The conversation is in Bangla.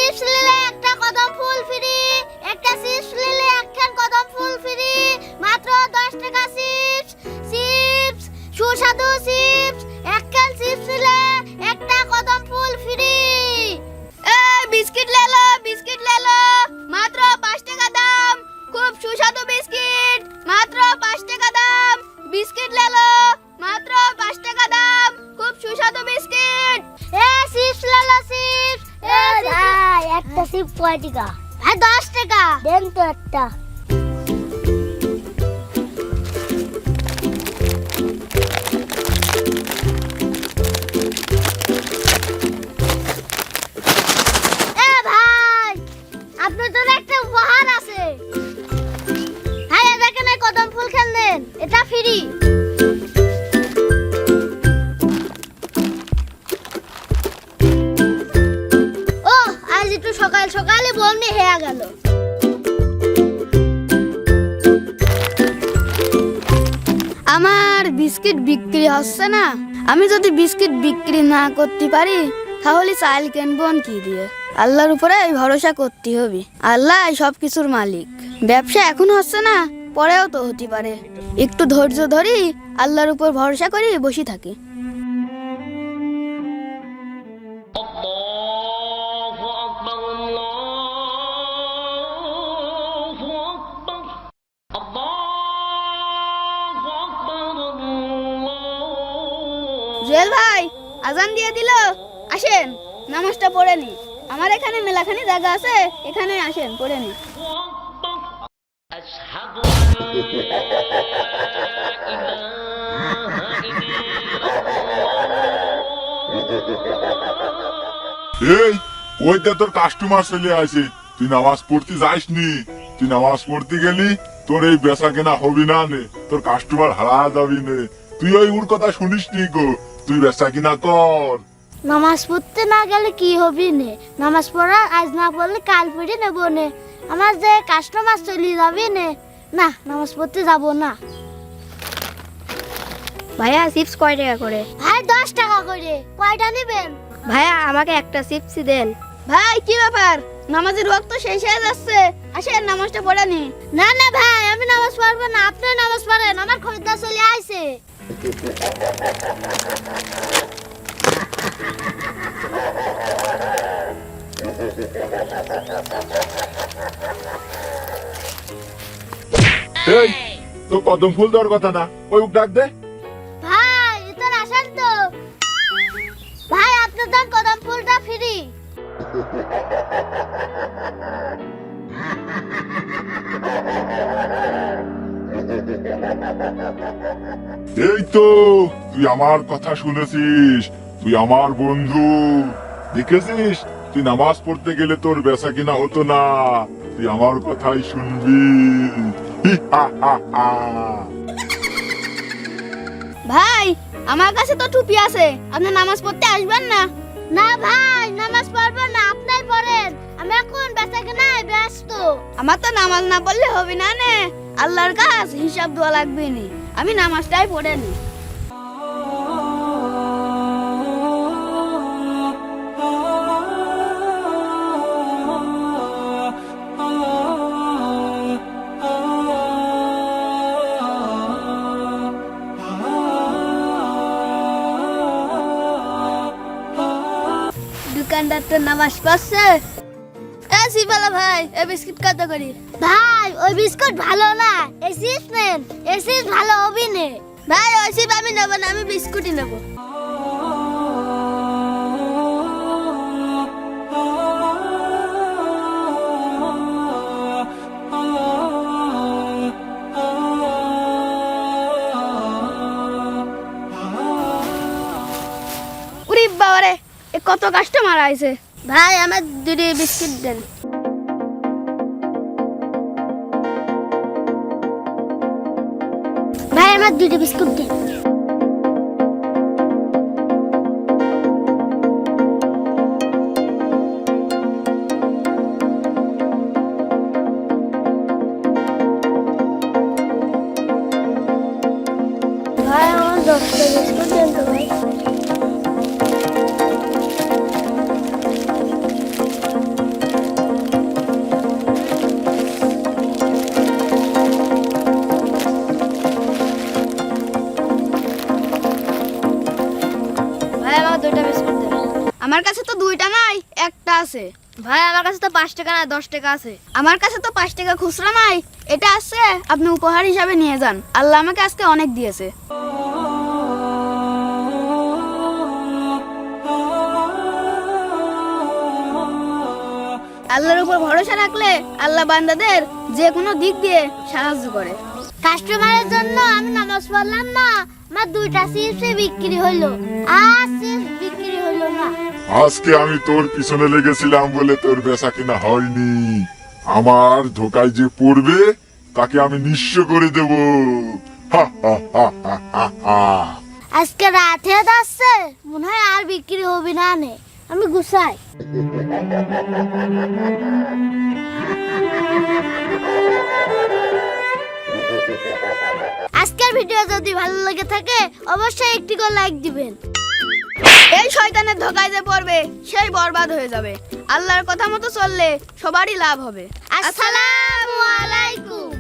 চিপস নিলে একটা কদম ফুল ফ্রি, একটা চিপস নিলে একখান কদম ফুল ফ্রি, মাত্র 10 টাকা চিপস। চিপস সুস্বাদু চিপস, একখান চিপস নিলে একটা কদম ফুল ফ্রি। এই বিস্কিট লে লো, মাত্র 5 টাকা দাম, খুব সুস্বাদু বিস্কিট, মাত্র 5 টাকা দাম। বিস্কিট লে লো, মাত্র 5 টাকা দাম, খুব সুস্বাদু বিস্কিট। এ চিপস লে লো চিপস। এ ভাই একটা চিপস কয় টাকা? ভাই 10 টাকা দেন তো একটা। এ ভাই আপনার জন্য একটা উপহার আছে। ভাই দেখেন এই কদম ফুল খেললেন, এটা ফ্রি। ও আজ একটু সকাল সকালে বলনি হয়ে গেল। আমার বিস্কিট বিক্রি হচ্ছে না। আমি যদি বিস্কিট বিক্রি না করতে পারি তাহলে চাল কিনবো কি দিয়ে? আল্লাহর উপরে ভরসা করতে হবে। আল্লাহ সব কিছুর মালিক। ব্যবসা এখন হচ্ছে না, পরেও তো হতে পারে। একটু ধৈর্য ধরি, আল্লাহর উপর ভরসা করি বসে থাকি। জুয়েল ভাই আজান দিয়ে দিল, আসেন নামাজটা পড়ে নি। আমার এখানে মেলাখানি জায়গা আছে, এখানে আসেন পড়ে নি। এই ওইটা তোর কাস্টমার চলে আসে, তুই নামাজ পড়তে যাসনি। তুই নামাজ পড়তে গেলি, তোর এই বেচা কেনা হবি না নে, তোর কাস্টমার হারা যাবি নে। তুই ওই ওর কথা শুনিস নি গো, তুই বেচা কিনা কর। নামাজ পড়তে না গেলে কি হবি নে? নামাজ পড়া আজ না পড়লে কাল পড়ে নেব নে। আমার যে কাস্টমার চলে যাবে নে। না নামাজ পড়তে যাব না। ভাইয়া চিপস কয় টাকা করে? ভাই 10 টাকা করে। কয়টা নেবেন? ভাইয়া আমাকে একটা চিপস দেন। ভাই কি ব্যাপার? নামাজের ওয়াক্ত শেষ হয়ে যাচ্ছে, আসেন নামাজটা পড়ে নি। না না ভাই আমি নামাজ পড়বো না, আপনি নামাজ পড়েন, আমার খরিদ্দার চলে আইছে। এই তো কদম ফুল দেওয়ার কথা না, ওই ডাক দে। ভাই ইতর আসেন তো। ভাই আপনার দাম কদম ফুলটা ফ্রি। এই তো তুই আমার কথা শুনেছিস, তুই আমার বন্ধু। দেখেছিস তুই নামাজ পড়তে গেলে তোর বেচা কিনা হতো না, তুই আমার কথাই শুনবি। হি হা হা হা। ভাই আমার কাছে তো টুপি আছে, আপনি নামাজ পড়তে আসবেন না? না ভাই নামাজ পড়বো না, আপনিই পড়েন, আমি এখন বেচা কেনায় ব্যস্ত। আমার তো নামাজ না পড়লে হবে না নে, আল্লাহর কাছে হিসাব দেওয়া লাগবে নি। আমি নামাজটাই পড়ে নি। দোকানদার তো নামাজ পড়ছে। সিপালা ভাই এই বিস্কুট কত করি? ভাই ওই বিস্কুট ভালো না, এই চিপস নেন, এই চিপস ভালো হবে না। ভাই ওই চিপস আমি নেব না, আমি বিস্কুটই নেব। উরি বাবারে কত কাস্টমার আইছে। ভাই আমার 2টি বিস্কুট দেন। ভাই আমার 2টি বিস্কুট দেন। ভাই আমার 10টা বিস্কুট দেন তো ভাই। আছে? ভাই আমার কাছে তো 5 টাকা না 10 টাকা আছে। আমার কাছে তো 5 টাকা খুচরা নাই। এটা আছে, আপনি উপহার হিসাবে নিয়ে যান। আল্লাহ আমাকে আজকে অনেক দিয়েছে। আল্লাহর উপর ভরসা রাখলে আল্লাহ বান্দাদের যে কোনো দিক দিয়ে সাহায্য করে। কাস্টমারের জন্য আমি নামাজ পড়লাম না, আমার 2টা চিপস বিক্রি হইলো, আর চিপস বিক্রি হইলো না। আজকে আমি তোর পিছনে লেগেছিলাম বলে তোর বেচা কিনা হয়নি। আমার ধোকায় যে পড়বে তাকে আমি নিঃস্ব করে দেব। হা হা হা হা হা হা। আজকে রাতে যাচ্ছে, মনে হয় আর বিক্রি হবে না নে, আমি গুছাই। আজকের ভিডিও যদি ভালো লেগে থাকে অবশ্যই একটি করে লাইক দিবেন। এই শয়তানের ধোকায় যে পড়বে সেই বরবাদ হয়ে যাবে। আল্লাহর কথা মতো চললে সবারই লাভ হবে। আসসালামু আলাইকুম।